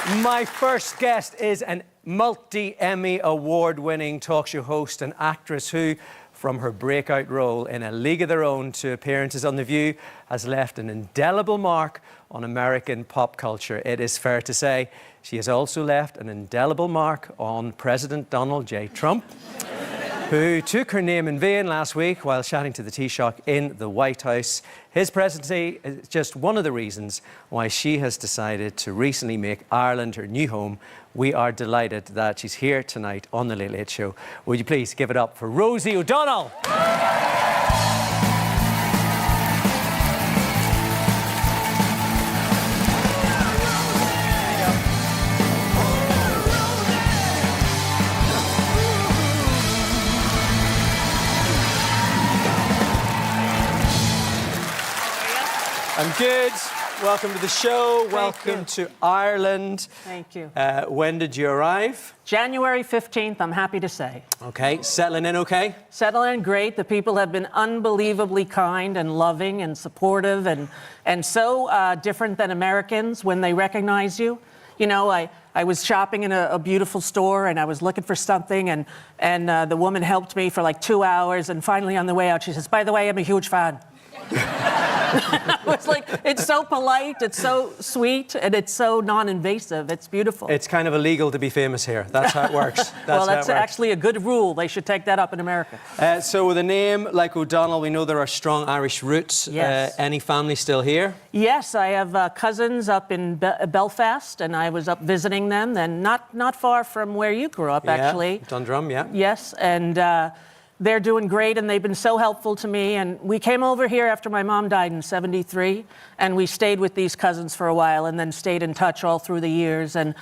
My first guest is an multi-Emmy award-winning talk show host and actress who, from her breakout role in A League of Their Own to appearances on The View, has left an indelible mark on American pop culture. It is fair to say she has also left an indelible mark on President Donald J. Trump, who took her name in vain last week while chatting to the Taoiseach in the White House. His presidency is just one of the reasons why she has decided to recently make Ireland her new home. We are delighted that she's here tonight on The Late Late Show. Would you please give it up for Rosie O'Donnell? I'm good. Welcome to the show. Welcome to Ireland. Thank you. When did you arrive? January 15th, I'm happy to say. Okay. Settling in okay? Settling in great. The people have been unbelievably kind and loving and supportive and so different than Americans when they recognize you. You know, I was shopping in a beautiful store and I was looking for something and the woman helped me for like 2 hours and finally on the way out she says, "By the way, I'm a huge fan." I was like, it's so polite, it's so sweet, and it's so non-invasive. It's beautiful. It's kind of illegal to be famous here. That's how it works. That's actually a good rule. They should take that up in America. So with a name like O'Donnell, we know there are strong Irish roots. Yes. Any family still here? Yes, I have cousins up in Belfast, and I was up visiting them, and not far from where you grew up, actually. Dundrum, yeah. Yes, and they're doing great, and they've been so helpful to me. And we came over here after my mom died in '73, and we stayed with these cousins for a while and then stayed in touch all through the years. And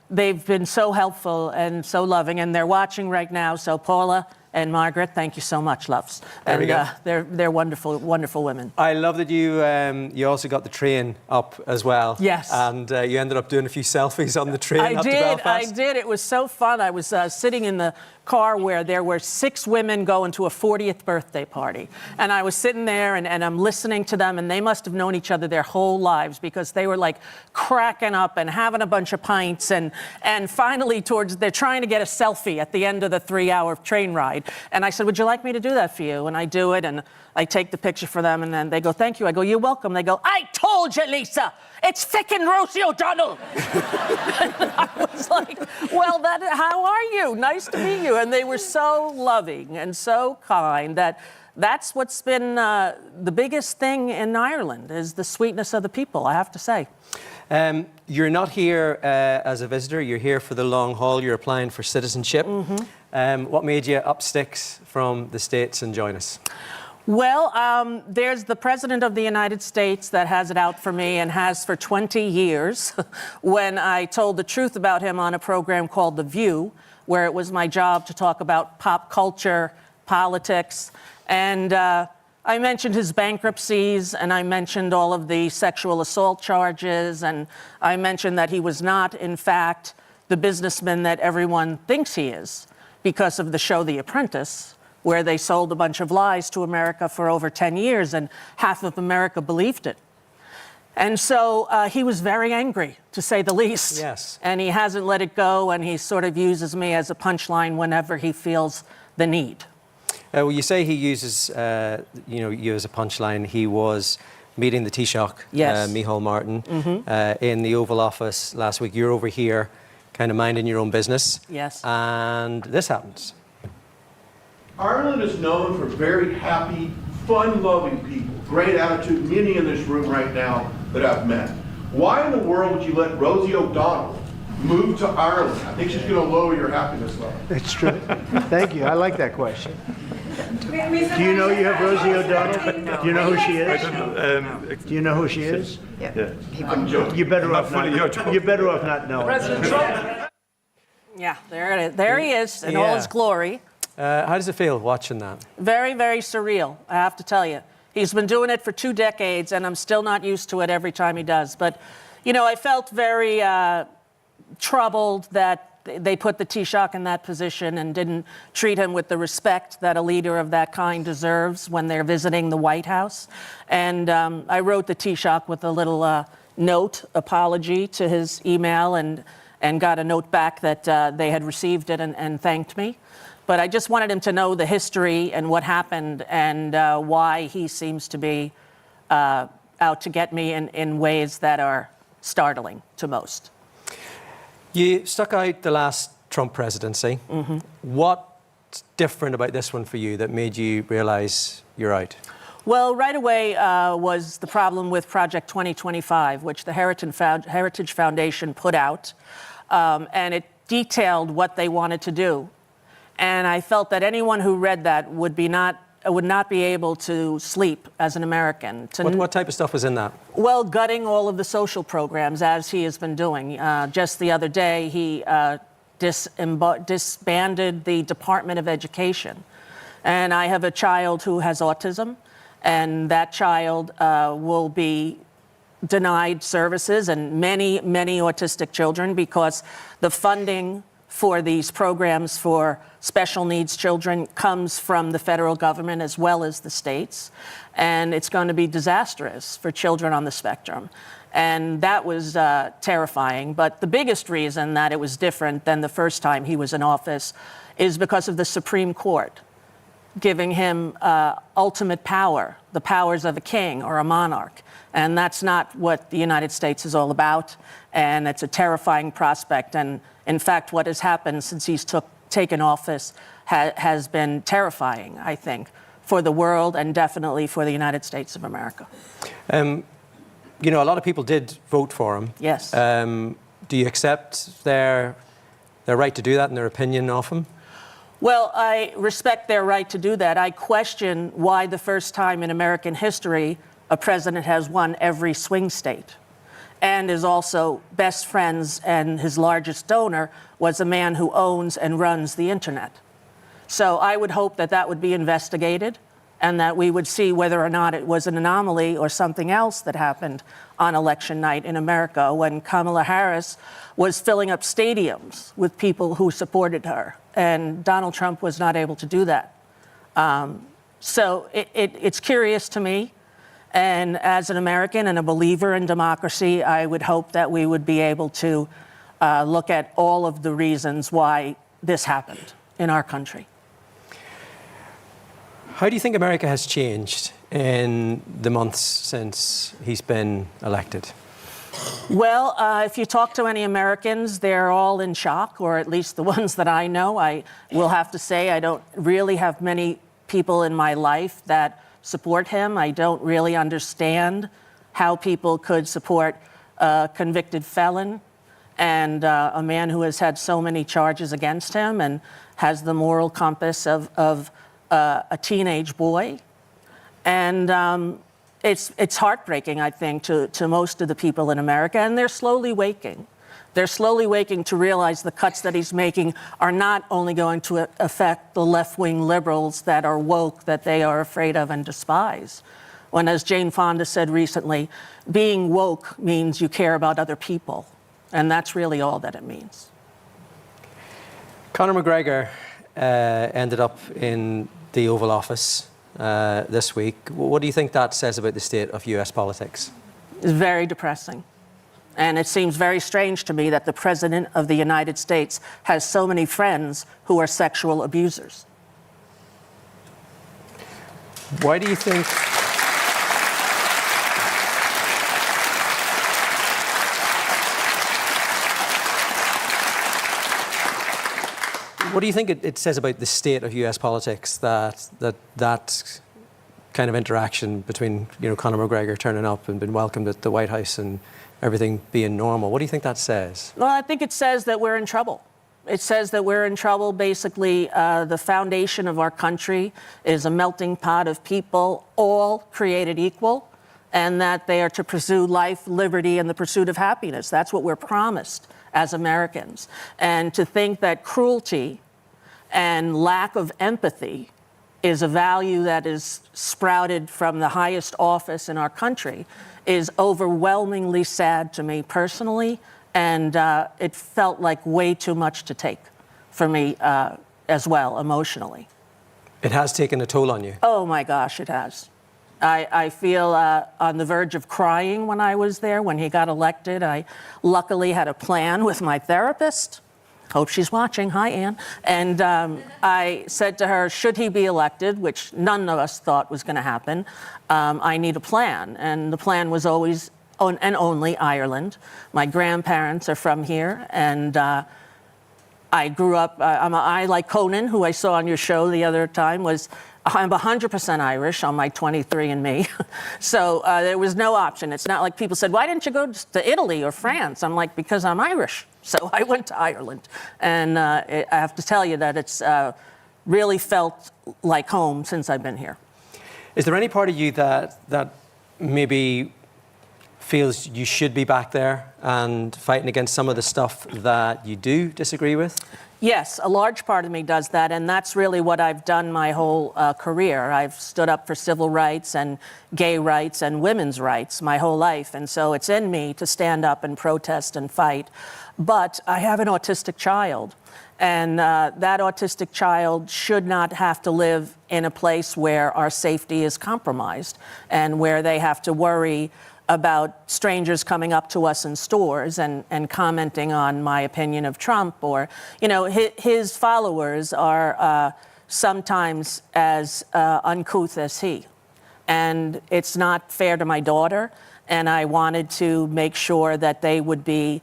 they've been so helpful and so loving, and they're watching right now. So Paula and Margaret, thank you so much, loves. There we go. They're wonderful, wonderful women. I love that you also got the train up as well. Yes. And you ended up doing a few selfies on the train up to Belfast. I did. It was so fun. I was sitting in the car where there were 6 women going to a 40th birthday party. And I was sitting there and I'm listening to them, and they must have known each other their whole lives because they were like cracking up and having a bunch of pints. And finally they're trying to get a selfie at the end of the 3-hour train ride. And I said, "Would you like me to do that for you?" And I do it, and I take the picture for them, and then they go, "Thank you." I go, "You're welcome." They go, "I told you, Lisa, it's frickin' Rosie O'Donnell." And I was like, "Well, how are you? Nice to meet you." And they were so loving and so kind that's what's been the biggest thing in Ireland is the sweetness of the people, I have to say. You're not here as a visitor. You're here for the long haul. You're applying for citizenship. Mm-hmm. What made you up sticks from the States and join us? Well, there's the President of the United States that has it out for me and has for 20 years when I told the truth about him on a program called The View, where it was my job to talk about pop culture, politics, and I mentioned his bankruptcies, and I mentioned all of the sexual assault charges, and I mentioned that he was not, in fact, the businessman that everyone thinks he is because of the show The Apprentice, where they sold a bunch of lies to America for over 10 years, and half of America believed it. And so he was very angry, to say the least. Yes. And he hasn't let it go, and he sort of uses me as a punchline whenever he feels the need. Well, you say he uses you as a punchline. He was meeting the Taoiseach, yes. Micheál Martin, in the Oval Office last week. You're over here kind of minding your own business. Yes. And this happens. Ireland is known for very happy, fun-loving people, great attitude, many in this room right now that I've met. Why in the world would you let Rosie O'Donnell move to Ireland? I think she's going to lower your happiness level. It's true. Thank you. I like that question. Do you know you have Rosie O'Donnell? Do you know who she is? Do you know who she is? Yeah. I'm joking. You're better off not knowing. President Trump. Yeah, there it is. There he is in all his glory. How does it feel watching that? Very, very surreal, I have to tell you. He's been doing it for 2 decades, and I'm still not used to it every time he does. But, you know, I felt very troubled that they put the Taoiseach in that position and didn't treat him with the respect that a leader of that kind deserves when they're visiting the White House. And I wrote the Taoiseach with a little note apology to his email and got a note back that they had received it and thanked me. But I just wanted him to know the history and what happened and why he seems to be out to get me in ways that are startling to most. You stuck out the last Trump presidency. Mm-hmm. What's different about this one for you that made you realize you're out? Well, right away was the problem with Project 2025, which the Heritage Foundation put out, and it detailed what they wanted to do. And I felt that anyone who read that would not be able to sleep as an American. What type of stuff was in that? Well, gutting all of the social programs, as he has been doing. Just the other day, he disbanded the Department of Education. And I have a child who has autism, and that child will be denied services, and many, many autistic children, because the funding for these programs for special needs children comes from the federal government as well as the states. And it's going to be disastrous for children on the spectrum. And that was terrifying. But the biggest reason that it was different than the first time he was in office is because of the Supreme Court giving him ultimate power, the powers of a king or a monarch. And that's not what the United States is all about. And it's a terrifying prospect. And in fact, what has happened since he's taken office has been terrifying, I think, for the world and definitely for the United States of America. You know, a lot of people did vote for him. Yes. Do you accept their right to do that and their opinion of him? Well, I respect their right to do that. I question why the first time in American history a president has won every swing state and is also best friends, and his largest donor was a man who owns and runs the internet. So I would hope that that would be investigated and that we would see whether or not it was an anomaly or something else that happened on election night in America when Kamala Harris was filling up stadiums with people who supported her, and Donald Trump was not able to do that. So it's curious to me. And as an American and a believer in democracy, I would hope that we would be able to look at all of the reasons why this happened in our country. How do you think America has changed in the months since he's been elected? Well, if you talk to any Americans, they're all in shock, or at least the ones that I know. I will have to say I don't really have many people in my life that support him. I don't really understand how people could support a convicted felon and a man who has had so many charges against him and has the moral compass of a teenage boy. And it's heartbreaking, I think, to most of the people in America, and they're slowly waking. They're slowly waking to realize the cuts that he's making are not only going to affect the left-wing liberals that are woke, that they are afraid of and despise. When, as Jane Fonda said recently, being woke means you care about other people. And that's really all that it means. Conor McGregor ended up in the Oval Office this week. What do you think that says about the state of US politics? It's very depressing. And it seems very strange to me that the President of the United States has so many friends who are sexual abusers. Why do you think... What do you think it says about the state of US politics that kind of interaction between, you know, Conor McGregor turning up and being welcomed at the White House and everything being normal? What do you think that says? Well, I think it says that we're in trouble. It says that we're in trouble. Basically, the foundation of our country is a melting pot of people, all created equal, and that they are to pursue life, liberty, and the pursuit of happiness. That's what we're promised as Americans. And to think that cruelty and lack of empathy is a value that is sprouted from the highest office in our country is overwhelmingly sad to me personally, and it felt like way too much to take for me as well, emotionally. It has taken a toll on you. Oh my gosh, it has. I feel on the verge of crying when I was there, when he got elected. I luckily had a plan with my therapist. Hope she's watching. Hi, Ann. And I said to her, should he be elected, which none of us thought was going to happen, I need a plan. And the plan was always and only Ireland. My grandparents are from here, and I grew up, I, like Conan, who I saw on your show the other time, I'm 100% Irish on my 23andMe. So there was no option. It's not like people said, why didn't you go to Italy or France? I'm like, because I'm Irish. So I went to Ireland. And I have to tell you that it's really felt like home since I've been here. Is there any part of you that maybe feels you should be back there and fighting against some of the stuff that you do disagree with? Yes, a large part of me does that, and that's really what I've done my whole career. I've stood up for civil rights and gay rights and women's rights my whole life, and so it's in me to stand up and protest and fight. But I have an autistic child, and that autistic child should not have to live in a place where our safety is compromised and where they have to worry about strangers coming up to us in stores and commenting on my opinion of Trump, or, you know, his followers are sometimes as uncouth as he. And it's not fair to my daughter, and I wanted to make sure that they would be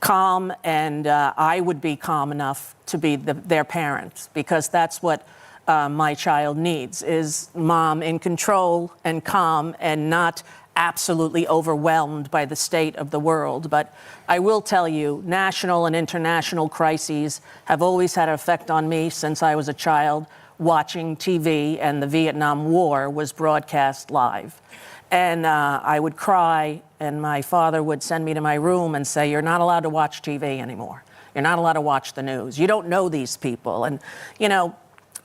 calm, and I would be calm enough to be their parents, because that's what my child needs, is mom in control and calm and not absolutely overwhelmed by the state of the world. But I will tell you, national and international crises have always had an effect on me since I was a child watching TV and the Vietnam War was broadcast live. And I would cry, and my father would send me to my room and say, you're not allowed to watch TV anymore. You're not allowed to watch the news. You don't know these people. And, you know,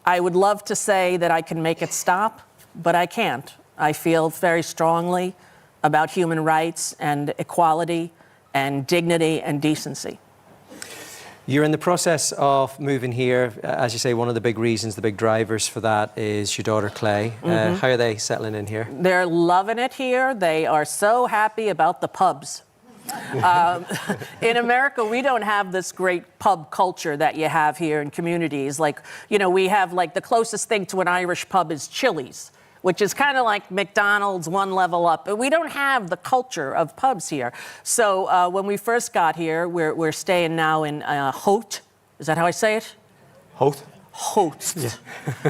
I would love to say that I can make it stop, but I can't. I feel very strongly about human rights and equality and dignity and decency. You're in the process of moving here. As you say, one of the big reasons, the big drivers for that is your daughter, Clay. How are they settling in here? They're loving it here. They are so happy about the pubs. In America, we don't have this great pub culture that you have here in communities. Like, you know, we have, like, the closest thing to an Irish pub is Chili's, which is kind of like McDonald's one level up. But we don't have the culture of pubs here. So when we first got here, we're staying now in Hout. Is that how I say it? Hout? Hout. Yeah.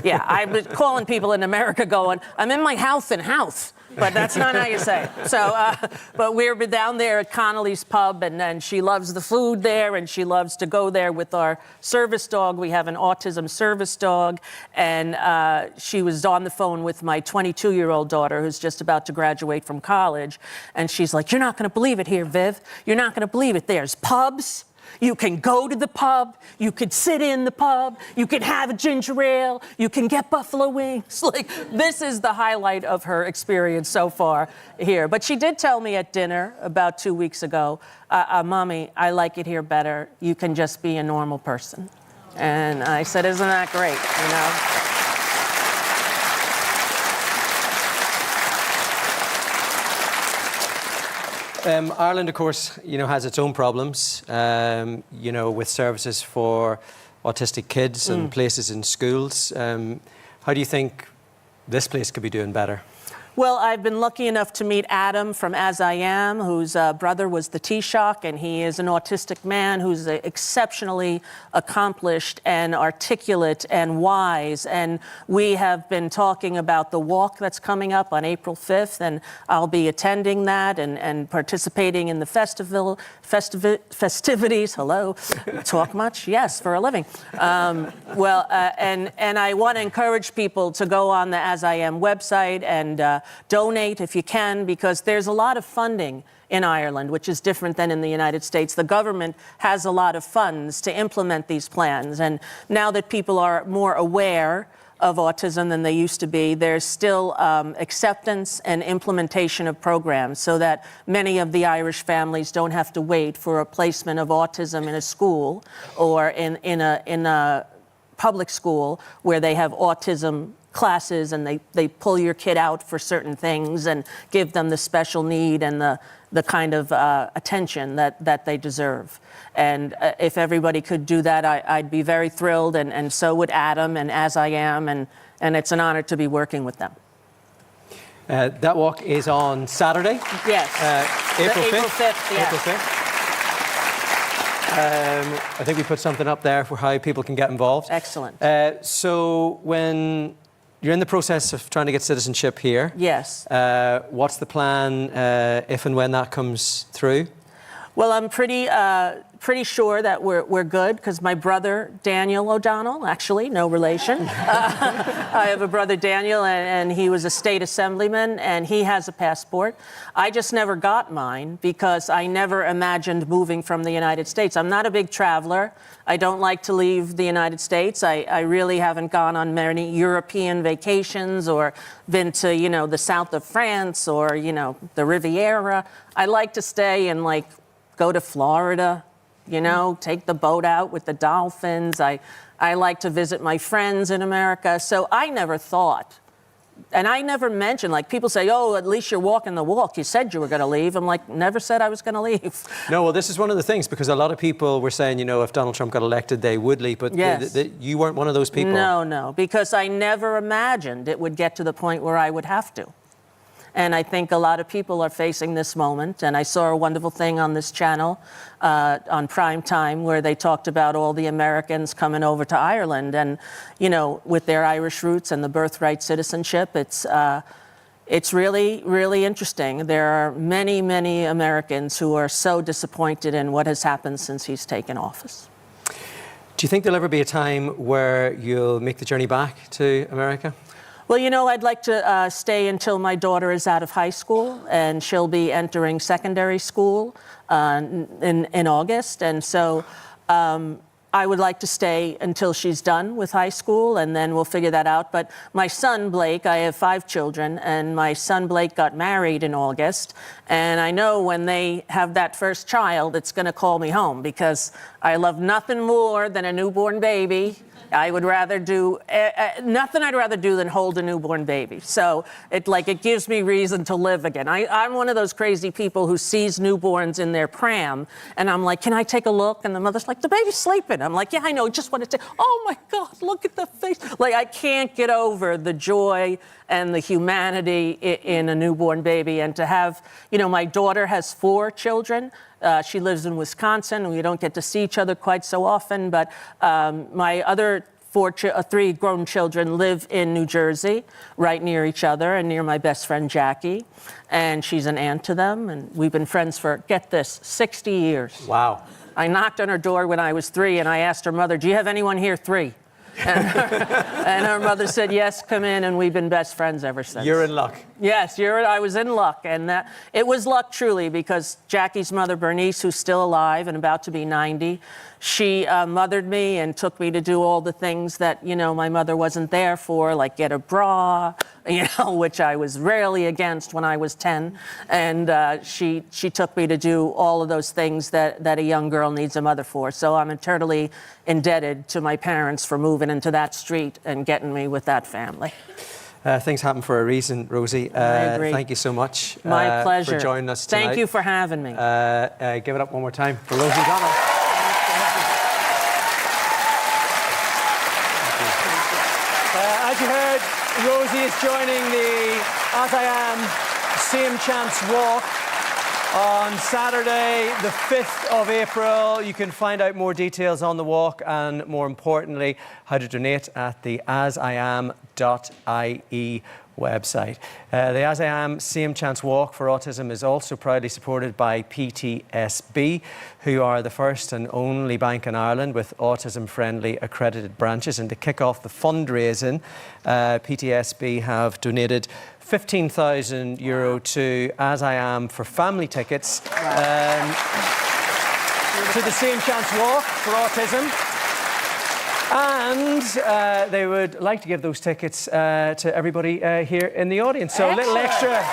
Yeah, I was calling people in America going, I'm in my house in house. But that's not how you say it. So, but we're down there at Connolly's Pub, and she loves the food there, and she loves to go there with our service dog. We have an autism service dog, and she was on the phone with my 22-year-old daughter, who's just about to graduate from college, and she's like, you're not going to believe it here, Viv. You're not going to believe it. There's pubs. You can go to the pub, you could sit in the pub, you can have a ginger ale, you can get buffalo wings. Like, this is the highlight of her experience so far here. But she did tell me at dinner about 2 weeks ago, Mommy, I like it here better. You can just be a normal person. And I said, isn't that great, you know? Ireland, of course, you know, has its own problems, you know, with services for autistic kids and places in schools. How do you think this place could be doing better? Well, I've been lucky enough to meet Adam from As I Am, whose brother was the Taoiseach, and he is an autistic man who's exceptionally accomplished and articulate and wise. And we have been talking about the walk that's coming up on April 5th, and I'll be attending that and participating in the festivities. Hello, talk much? Yes, for a living. And I want to encourage people to go on the As I Am website and donate if you can, because there's a lot of funding in Ireland, which is different than in the United States. The government has a lot of funds to implement these plans. And now that people are more aware of autism than they used to be, there's still acceptance and implementation of programs so that many of the Irish families don't have to wait for a placement of autism in a school or in a public school where they have autism classes, and they pull your kid out for certain things and give them the special need and the kind of attention that they deserve. And if everybody could do that, I'd be very thrilled, and so would Adam and As I Am, and it's an honor to be working with them. That walk is on Saturday. Yes. April 5th. April 5th, yeah. April 5th. I think we put something up there for how people can get involved. Excellent. So when you're in the process of trying to get citizenship here, Yes. What's the plan if and when that comes through? Well, I'm pretty sure that we're good, because my brother, Daniel O'Donnell, actually, no relation. I have a brother, Daniel, and he was a state assemblyman, and he has a passport. I just never got mine because I never imagined moving from the United States. I'm not a big traveler. I don't like to leave the United States. I really haven't gone on many European vacations or been to, the south of France or, the Riviera. I like to stay and, go to Florida, take the boat out with the dolphins. I like to visit my friends in America. So I never thought, and I never mentioned, people say, oh, at least you're walking the walk. You said you were going to leave. I'm never said I was going to leave. No, well, this is one of the things, because a lot of people were saying, if Donald Trump got elected, they would leave. But yes. You weren't one of those people. No, because I never imagined it would get to the point where I would have to. And I think a lot of people are facing this moment. And I saw a wonderful thing on this channel on prime time where they talked about all the Americans coming over to Ireland. And, with their Irish roots and the birthright citizenship, it's really, really interesting. There are many, many Americans who are so disappointed in what has happened since he's taken office. Do you think there'll ever be a time where you'll make the journey back to America? Well, I'd like to stay until my daughter is out of high school, and she'll be entering secondary school in August. And so I would like to stay until she's done with high school, and then we'll figure that out. But my son, Blake, I have 5 children, and my son, Blake, got married in August. And I know when they have that first child, it's going to call me home, because I love nothing more than a newborn baby. I would rather do nothing. I'd rather do than hold a newborn baby. So it gives me reason to live again. I'm one of those crazy people who sees newborns in their pram, and I'm like, can I take a look? And the mother's like, the baby's sleeping. I'm like, yeah, I know. Just want to take. Oh my God, look at the face. I can't get over the joy and the humanity in a newborn baby, and to have, my daughter has 4 children. She lives in Wisconsin. We don't get to see each other quite so often, but my other 3 grown children live in New Jersey, right near each other, and near my best friend Jackie, and she's an aunt to them, and we've been friends for, get this, 60 years. Wow. I knocked on her door when I was 3, and I asked her mother, do you have anyone here 3? And her mother said, yes, come in, and we've been best friends ever since. You're in luck. Yes, I was in luck, and it was luck truly, because Jackie's mother, Bernice, who's still alive and about to be 90, she mothered me and took me to do all the things that, my mother wasn't there for, like get a bra, which I was rarely against when I was 10. And she took me to do all of those things that a young girl needs a mother for. So I'm eternally indebted to my parents for moving into that street and getting me with that family. Things happen for a reason, Rosie. I agree. Thank you so much. My pleasure. For joining us tonight. Thank you for having me. Give it up one more time for Rosie O'Donnell. As you heard, Rosie is joining the As I Am Same Chance Walk on Saturday, the 5th of April. You can find out more details on the walk and, more importantly, how to donate at the asiam.ie website. The As I Am Same Chance Walk for Autism is also proudly supported by PTSB, who are the first and only bank in Ireland with autism-friendly accredited branches. And to kick off the fundraising, PTSB have donated €15,000 to As I Am for family tickets to the Same Chance Walk for Autism. And they would like to give those tickets to everybody here in the audience. So a little extra